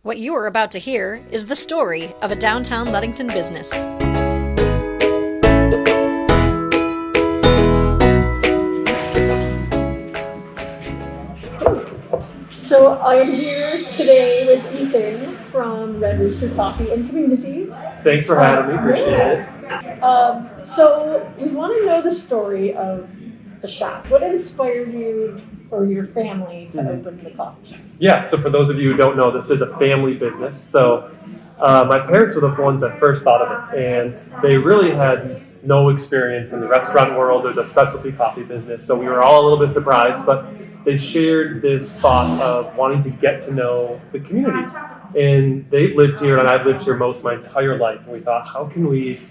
What you are about to hear is the story of a downtown Ludington business. So I am here today with Ethan from Rooster Coffee and Community. Thanks for having me. Appreciate it. So we want to know the story of the shop. What inspired you or your family to open the coffee shop? Yeah, so for those of you who don't know, this is a family business. So my parents were the ones that first thought of it, and they really had no experience in the restaurant world or the specialty coffee business. So we were all a little bit surprised, but they shared this thought of wanting to get to know the community. And they've lived here, and I've lived here most of my entire life. And we thought, how can we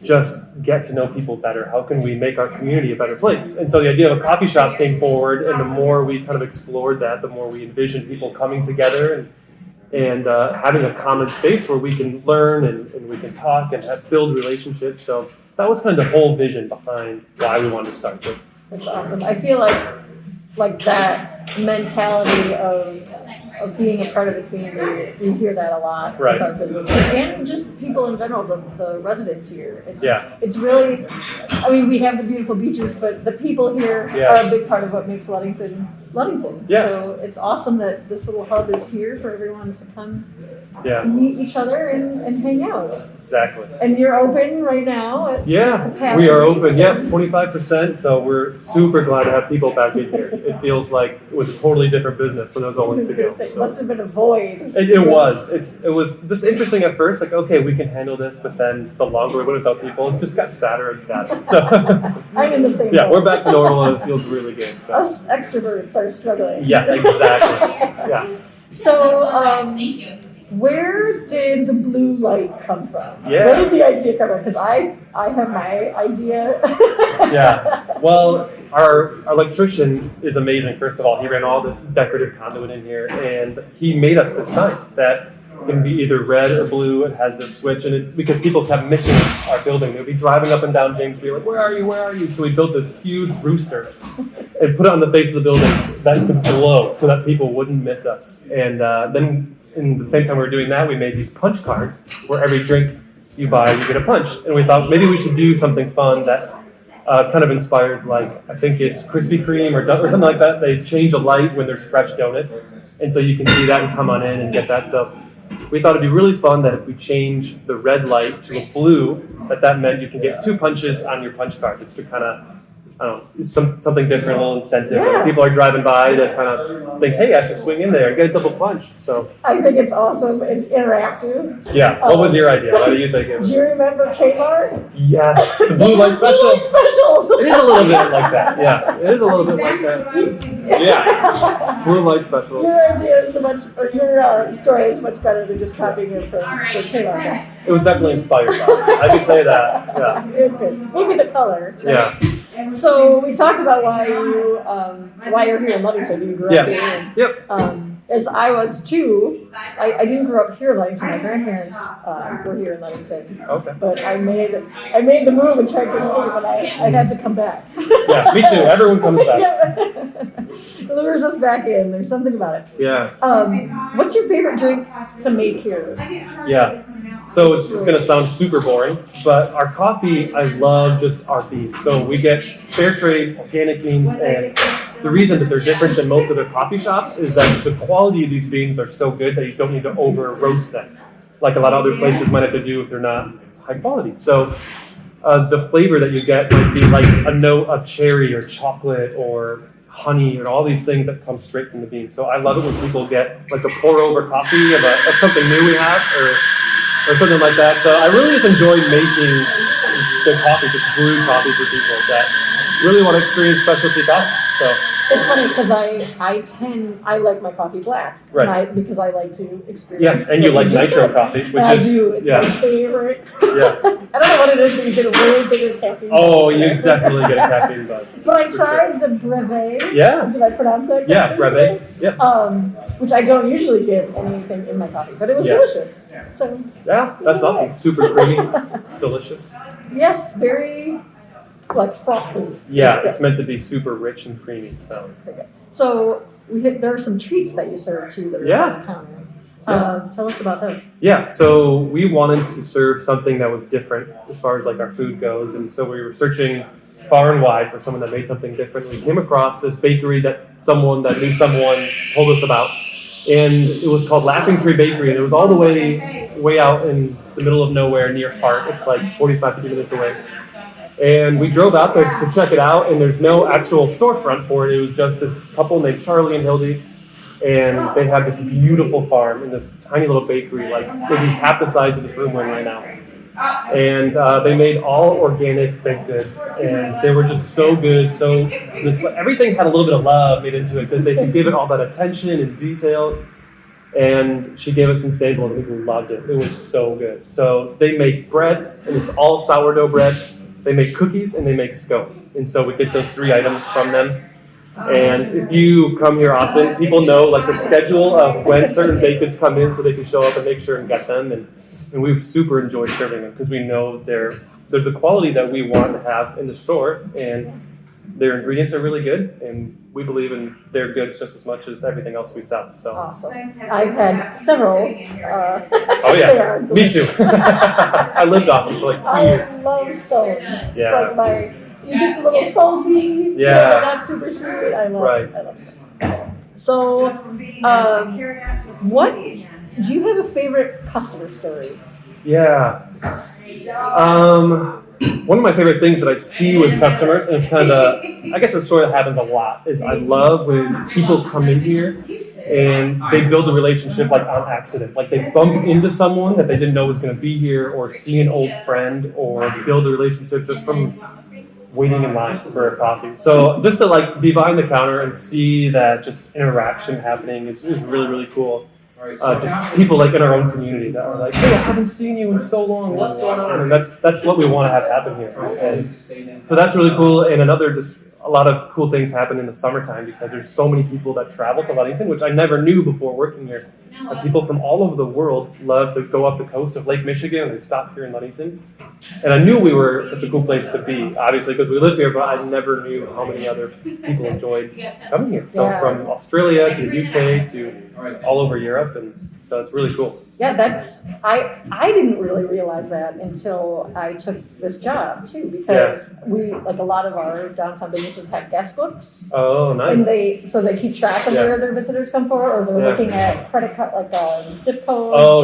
just get to know people better? How can we make our community a better place? And so the idea of a coffee shop came forward, and the more we kind of explored that, the more we envisioned people coming together and having a common space where we can learn and we can talk and build relationships. So that was kind of the whole vision behind why we wanted to start this. That's awesome. I feel like that mentality of being a part of the community, we hear that a lot with our businesses and just people in general, the residents here. It's really, I mean, we have the beautiful beaches, but the people here are a big part of what makes Ludington. Yeah. So it's awesome that this little hub is here for everyone to come meet each other and hang out. Exactly. And you're open right now at capacity. We are open. 25%. So we're super glad to have people back in here. It feels like it was a totally different business when it was only two ago. It must have been a void. It was. It was just interesting at first, like, okay, we can handle this, but then the longer we went without people, it just got sadder and sadder. So I'm in the same boat. We're back to normal and it feels really good. So. Us extroverts are struggling. Yeah, exactly. Yeah. So, where did the blue light come from? Yeah. Where did the idea come from? Because I have my idea. Yeah. Well, our electrician is amazing. First of all, he ran all this decorative conduit in here, and he made us this sign that can be either red or blue. It has this switch, and because people kept missing our building, they'd be driving up and down James Street like, "Where are you? Where are you?" So we built this huge rooster and put it on the face of the buildings that could glow so that people wouldn't miss us. And then, in the same time we were doing that, we made these punch cards where every drink you buy, you get a punch. And we thought maybe we should do something fun that kind of inspired, like, I think it's Krispy Kreme or something like that. They change a light when there's fresh donuts. And so you can see that and come on in and get that. So we thought it'd be really fun that if we change the red light to a blue, that meant you can get 2 punches on your punch card. It's to kind of, I don't know, something different, a little incentive. When people are driving by, they kind of think, hey, I should swing in there and get a double punch. So I think it's awesome and interactive. Yeah. What was your idea? What do you think it was? Do you remember Kmart? Yes. The blue light special. Blue light specials. It is a little bit like that. Yeah. It is a little bit like that. Yeah. Blue light special. Your idea is so much, or your story is much better than just copying it from Kmart. It was definitely inspired by it. I can say that. Yeah. Good. Maybe the color. Yeah. So we talked about why you're here in Ludington. You grew up here. Yep. As I was too. I didn't grow up here in Ludington. My grandparents were here in Ludington. Okay. But I made the move and tried to escape, and I had to come back. Yeah, me too. Everyone comes back. It lures us back in. There's something about it. Yeah. What's your favorite drink to make here? Yeah. So it's going to sound super boring, but our coffee, I love just our beans. So we get fair trade, organic beans, and the reason that they're different than most other coffee shops is that the quality of these beans are so good that you don't need to over roast them, like a lot of other places might have to do if they're not high quality. So the flavor that you get might be like a note of cherry or chocolate or honey or all these things that come straight from the beans. So I love it when people get like a pour over coffee of something new we have or something like that. So I really just enjoy making the coffee, just brewed coffee for people that really want to experience specialty coffee. So it's funny because I like my coffee black, right? Because I like to experience. Yes, and you like nitro coffee, which I do. It's my favorite. Yeah. I don't know what it is, but you get a really bigger caffeine. Oh, you definitely get a caffeine buzz. But I tried the brevet. Yeah. Did I pronounce that? Yeah, brevet. Yeah. Which I don't usually give anything in my coffee, but it was delicious. So. Yeah, that's awesome. Super creamy, delicious. Yes, very. Like frothy. Yeah, it's meant to be super rich and creamy. So there are some treats that you serve too that are on the counter. Tell us about those. Yeah, so we wanted to serve something that was different as far as like our food goes, and so we were searching far and wide for someone that made something different. We came across this bakery that someone that knew someone told us about, and it was called Laughing Tree Bakery, and it was all the way out in the middle of nowhere near Hart. It's like 45, 50 minutes away. And we drove out there just to check it out, and there's no actual storefront for it. It was just this couple named Charlie and Hildy, and they have this beautiful farm in this tiny little bakery, like maybe half the size of this room we're in right now. And they made all organic baked goods, and they were just so good. So everything had a little bit of love made into it because they could give it all that attention and detail. And she gave us some samples, and we loved it. It was so good. So they make bread, and it's all sourdough bread. They make cookies, and they make scones. And so we get those 3 items from them. And if you come here often, people know like the schedule of when certain baked goods come in, so they can show up and make sure and get them. And we've super enjoyed serving them because we know they're the quality that we want to have in the store, and their ingredients are really good, and we believe in their goods just as much as everything else we sell. So awesome. I've had several. Oh yeah, me too. I lived off them for like 2 years. I love scones. Yeah. It's like you get the little salty, yeah, not super sweet. I love scones. So, what do you have a favorite customer story? Yeah. One of my favorite things that I see with customers, and it's kind of I guess a story that happens a lot, is I love when people come in here and they build a relationship like on accident. Like they bump into someone that they didn't know was going to be here, or see an old friend, or build a relationship just from waiting in line for a coffee. So just to like be behind the counter and see that just interaction happening is really, really cool. Just people like in our own community that are like, hey, I haven't seen you in so long. What's going on? And that's what we want to have happen here. And so that's really cool. And just a lot of cool things happen in the summertime because there's so many people that travel to Ludington, which I never knew before working here. People from all over the world love to go up the coast of Lake Michigan, and they stop here in Ludington. And I knew we were such a cool place to be, obviously, because we live here, but I never knew how many other people enjoyed coming here. So from Australia to the UK to all over Europe, and so it's really cool. Yeah, I didn't really realize that until I took this job too, because we like a lot of our downtown businesses have guest books. Oh, nice. And they keep track of where their visitors come for, or they're looking at credit card like zip codes. Oh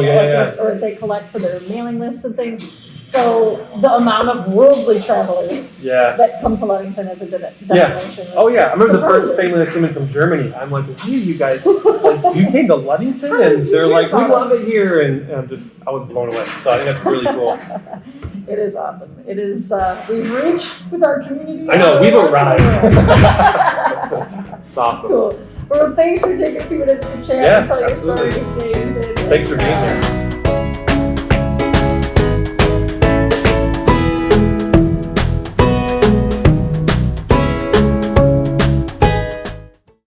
or they collect for their mailing lists and things. So the amount of worldly travelers that come to Ludington as a destination. I remember the first family that came in from Germany. I'm like, hey, you guys, like, you came to Ludington? And they're like, we love it here. And I was blown away. So I think that's really cool. It is awesome. It is, we've reached with our community. I know, we've arrived. It's awesome. Cool. Well, thanks for taking a few minutes to chat and tell your story today. Thanks for being here.